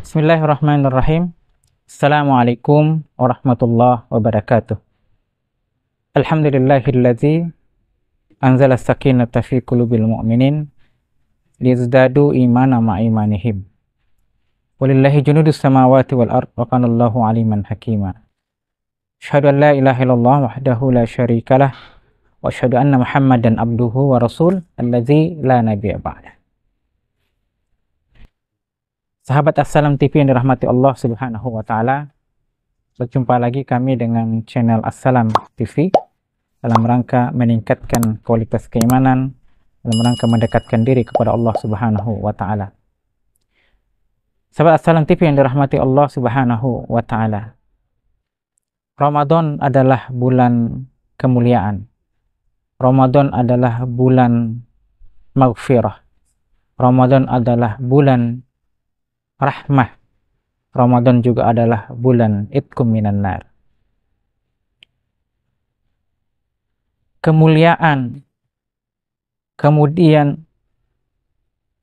Bismillahirrahmanirrahim. Assalamualaikum warahmatullahi wabarakatuh. Alhamdulillahilladzi anzala sakinata fi qulubil mu'minin liyazdadu imana ma'imanihim. Walillahi junudus samawati wal ard wa kanallahu aliman hakima. Asyhadu an la ilaha illallah wahdahu la syarikalah wa asyhadu anna Muhammadan abduhu wa rasul alladzi la nabiyya ba'dah. Sahabat Assalam TV yang dirahmati Allah Subhanahu wa taala. Berjumpa lagi kami dengan channel Assalam TV dalam rangka meningkatkan kualitas keimanan, dalam rangka mendekatkan diri kepada Allah Subhanahu wa taala. Sahabat Assalam TV yang dirahmati Allah Subhanahu wa taala. Ramadan adalah bulan kemuliaan. Ramadan adalah bulan maghfirah. Ramadan adalah bulan rahmah. Ramadan juga adalah bulan itqum minan nar. Kemuliaan, kemudian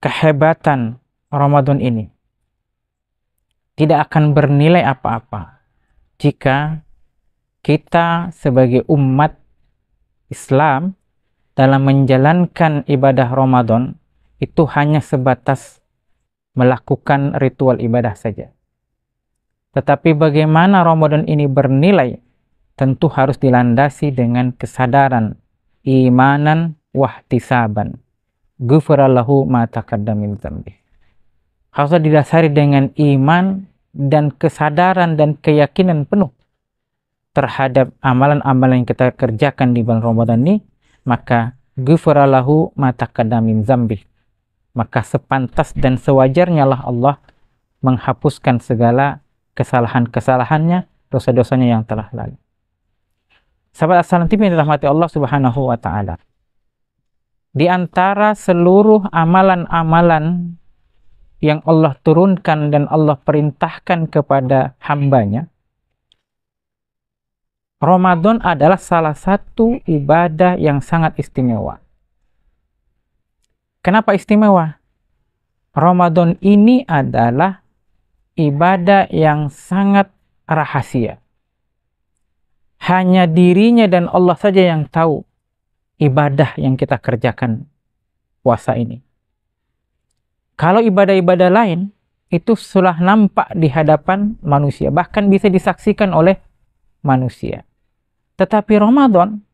kehebatan Ramadan ini tidak akan bernilai apa-apa jika kita sebagai umat Islam dalam menjalankan ibadah Ramadan itu hanya sebatas melakukan ritual ibadah saja. Tetapi bagaimana Ramadan ini bernilai tentu harus dilandasi dengan kesadaran, imanan, wahtisaban. Ghufrallahu ma taqaddama min dzambi. Harus didasari dengan iman dan kesadaran dan keyakinan penuh terhadap amalan-amalan yang kita kerjakan di bulan Ramadan ini, maka ghufrallahu ma taqaddama min dzambi. Maka sepantas dan sewajarnya lah Allah menghapuskan segala kesalahan-kesalahannya, dosa-dosanya yang telah lalu. Sahabat Assalam TV yang dirahmati Allah Subhanahu wa taala. Di antara seluruh amalan-amalan yang Allah turunkan dan Allah perintahkan kepada hambanya, Ramadan adalah salah satu ibadah yang sangat istimewa. Kenapa istimewa? Ramadan ini adalah ibadah yang sangat rahasia. Hanya dirinya dan Allah saja yang tahu ibadah yang kita kerjakan puasa ini. Kalau ibadah-ibadah lain itu sudah nampak di hadapan manusia, bahkan bisa disaksikan oleh manusia. Tetapi Ramadan,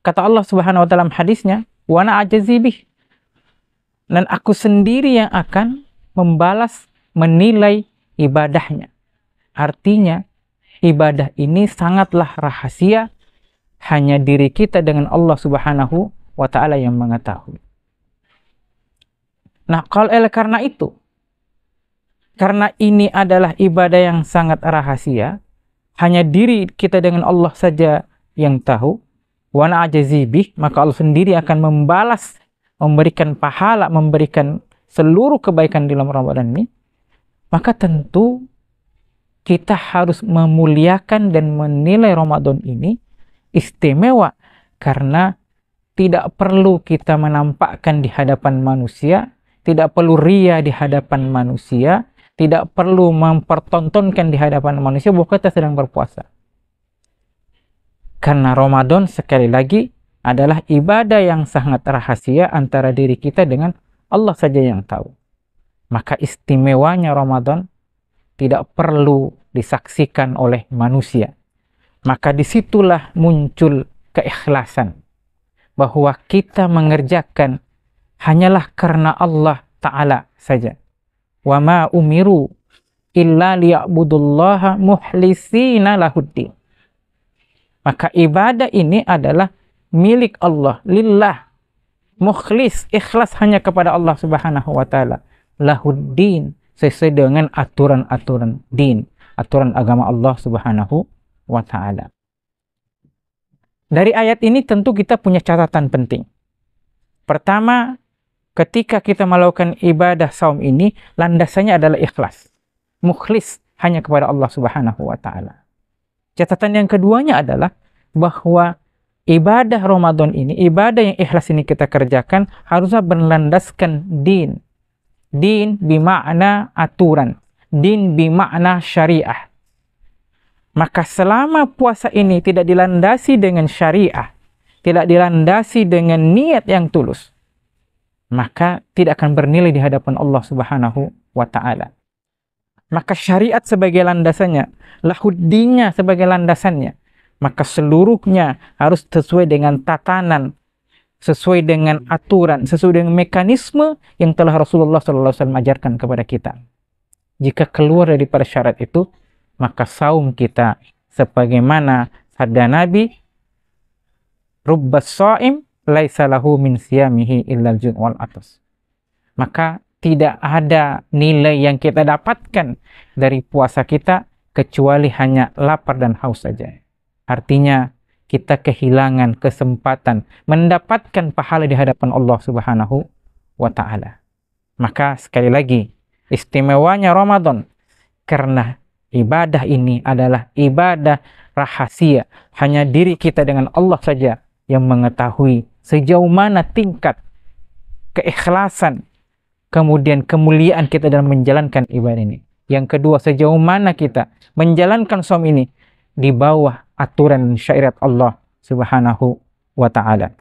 kata Allah Subhanahu wa taala dalam hadisnya, wa ana ajazibih, dan aku sendiri yang akan membalas, menilai ibadahnya. Artinya ibadah ini sangatlah rahasia, hanya diri kita dengan Allah Subhanahu wa taala yang mengetahui. Nah, karena itu, karena ini adalah ibadah yang sangat rahasia, hanya diri kita dengan Allah saja yang tahu, wa ana ajazibih, maka Allah sendiri akan membalas, memberikan pahala, memberikan seluruh kebaikan di dalam Ramadan ini. Maka tentu kita harus memuliakan dan menilai Ramadan ini istimewa, karena tidak perlu kita menampakkan di hadapan manusia, tidak perlu ria di hadapan manusia, tidak perlu mempertontonkan di hadapan manusia bahwa kita sedang berpuasa. Karena Ramadan sekali lagi adalah ibadah yang sangat rahasia antara diri kita dengan Allah saja yang tahu. Maka istimewanya Ramadan tidak perlu disaksikan oleh manusia. Maka disitulah muncul keikhlasan, bahwa kita mengerjakan hanyalah karena Allah Ta'ala saja. Wa ma umiru illa liya'budullaha muhlisina lahuddin. Maka ibadah ini adalah milik Allah, lillah, mukhlis, ikhlas hanya kepada Allah Subhanahu wa taala. Lahuddin, sesuai dengan aturan-aturan din, aturan agama Allah Subhanahu wa taala. Dari ayat ini tentu kita punya catatan penting. Pertama, ketika kita melakukan ibadah saum ini, landasannya adalah ikhlas, mukhlis hanya kepada Allah Subhanahu wa taala. Catatan yang keduanya adalah bahwa ibadah Ramadan ini, ibadah yang ikhlas ini kita kerjakan harusnya berlandaskan din Din bimakna aturan, din bimakna syariah. Maka selama puasa ini tidak dilandasi dengan syariah, tidak dilandasi dengan niat yang tulus, maka tidak akan bernilai di hadapan Allah Subhanahu wa ta'ala. Maka syariat sebagai landasannya, lahuddinnya sebagai landasannya, maka seluruhnya harus sesuai dengan tatanan, sesuai dengan aturan, sesuai dengan mekanisme yang telah Rasulullah SAW ajarkan kepada kita. Jika keluar daripada syarat itu, maka saum kita sebagaimana sabda Nabi, rubbas shaim laisa lahu min siyamihi illal jun' wal atas. Maka tidak ada nilai yang kita dapatkan dari puasa kita kecuali hanya lapar dan haus saja. Artinya kita kehilangan kesempatan mendapatkan pahala di hadapan Allah Subhanahu wa ta'ala. Maka sekali lagi, istimewanya Ramadan karena ibadah ini adalah ibadah rahasia. Hanya diri kita dengan Allah saja yang mengetahui sejauh mana tingkat keikhlasan, kemudian kemuliaan kita dalam menjalankan ibadah ini. Yang kedua, sejauh mana kita menjalankan saum ini di bawah aturan syariat Allah Subhanahu wa ta'ala.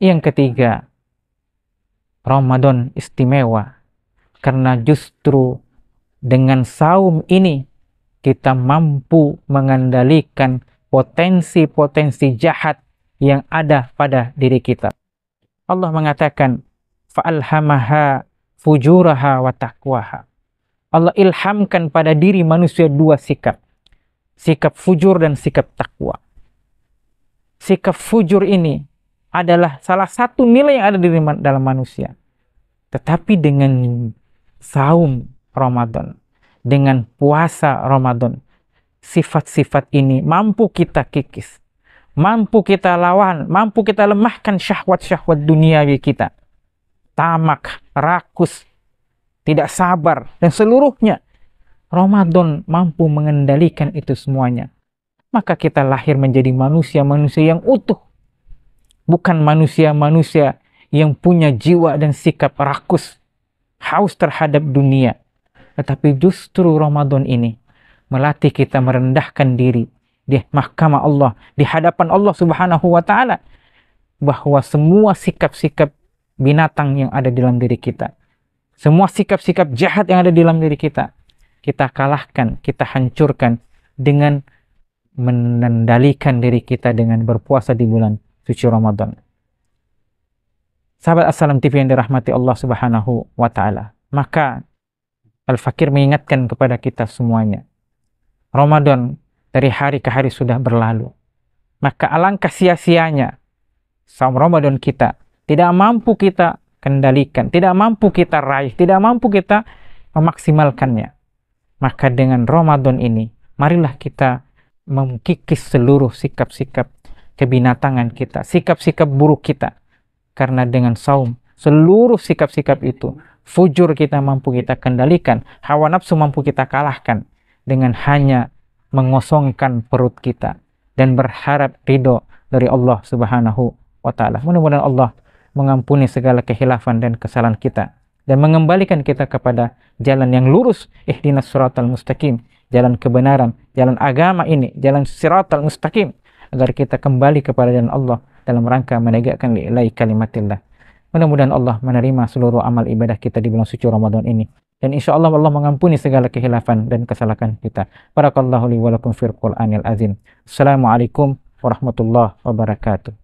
Yang ketiga, Ramadan istimewa karena justru dengan saum ini kita mampu mengendalikan potensi-potensi jahat yang ada pada diri kita. Allah mengatakan, fa'alhamaha fujuraha wa taqwaha. Allah ilhamkan pada diri manusia dua sikap. Sikap fujur dan sikap takwa. Sikap fujur ini adalah salah satu nilai yang ada di dalam manusia. Tetapi dengan saum Ramadan, dengan puasa Ramadan, sifat-sifat ini mampu kita kikis, mampu kita lawan, mampu kita lemahkan syahwat-syahwat duniawi kita. Tamak, rakus, tidak sabar, dan seluruhnya. Ramadan mampu mengendalikan itu semuanya. Maka kita lahir menjadi manusia-manusia yang utuh. Bukan manusia-manusia yang punya jiwa dan sikap rakus, haus terhadap dunia. Tetapi justru Ramadan ini melatih kita merendahkan diri di mahkamah Allah, di hadapan Allah Subhanahu wa ta'ala, bahwa semua sikap-sikap binatang yang ada di dalam diri kita, semua sikap-sikap jahat yang ada di dalam diri kita, kita kalahkan, kita hancurkan dengan mengendalikan diri kita dengan berpuasa di bulan suci Ramadan. Sahabat Assalam TV yang dirahmati Allah Subhanahu wa ta'ala, maka Al-Fakir mengingatkan kepada kita semuanya, Ramadan dari hari ke hari sudah berlalu. Maka alangkah sia-sianya saum Ramadan kita tidak mampu kita kendalikan, tidak mampu kita raih, tidak mampu kita memaksimalkannya. Maka dengan Ramadan ini, marilah kita mengkikis seluruh sikap-sikap kebinatangan kita, sikap-sikap buruk kita. Karena dengan saum, seluruh sikap-sikap itu, fujur kita mampu kita kendalikan, hawa nafsu mampu kita kalahkan dengan hanya mengosongkan perut kita dan berharap ridho dari Allah Subhanahu wa ta'ala. Mudah-mudahan Allah mengampuni segala kehilafan dan kesalahan kita dan mengembalikan kita kepada jalan yang lurus, ihdinas siratal mustaqim, jalan kebenaran, jalan agama ini, jalan siratal mustaqim, agar kita kembali kepada jalan Allah dalam rangka menegakkan lillahi kalimatillah. Mudah-mudahan Allah menerima seluruh amal ibadah kita di bulan suci Ramadan ini, dan insya Allah Allah mengampuni segala kehilafan dan kesalahan kita. Barakallahu li wa lakum fil Qur'anil azim. Assalamualaikum warahmatullahi wabarakatuh.